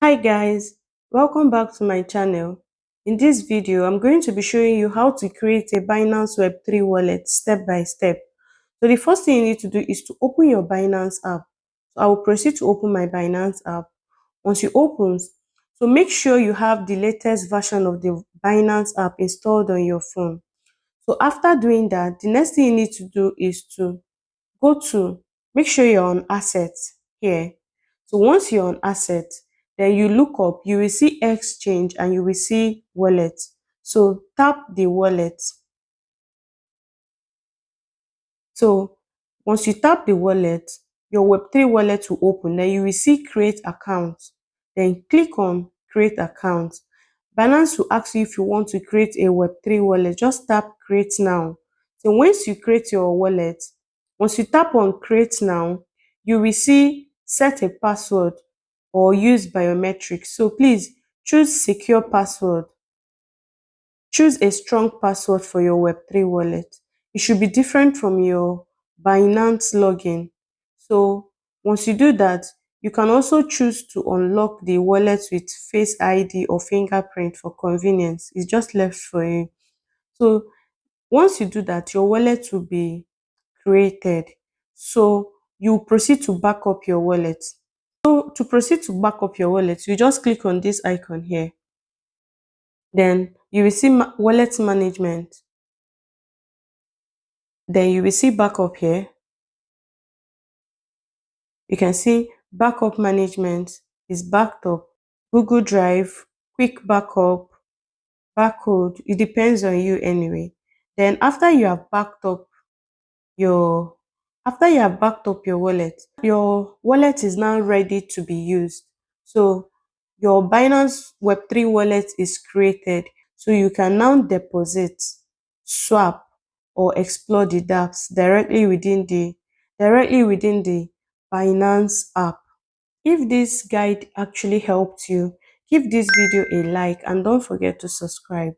Hi guys, welcome back to my channel. In this video, I'm going to be showing you how to create a Binance Web3 wallet step by step. So the first thing you need to do is to open your Binance app. So I will proceed to open my Binance app. Once you open, so make sure you have the latest version of the Binance app installed on your phone. So after doing that, the next thing you need to do is to make sure you're on assets here. So once you're on assets, then you look up, you will see exchange and you will see wallet. So tap the wallet. So once you tap the wallet, your Web3 wallet will open. Then you will see create account. Then click on create account. Binance will ask you if you want to create a Web3 wallet. Just tap create now. So once you create your wallet, once you tap on create now, you will see set a password or use biometrics. So please choose secure password. Choose a strong password for your Web3 wallet. It should be different from your Binance login. So once you do that, you can also choose to unlock the wallet with Face ID or fingerprint for convenience. It's just left for you. So once you do that, your wallet will be created. So you proceed to back up your wallet. So to proceed to back up your wallet, you just click on this icon here. Then you will see wallet management. Then you will see backup here. You can see backup management is backed up. Google Drive, quick backup, barcode. It depends on you anyway. Then your after you have backed up your wallet is now ready to be used. So your Binance Web3 wallet is created. So you can now deposit, swap, or explore the dApps directly within the Binance app. If this guide actually helped you, give this video a like and don't forget to subscribe.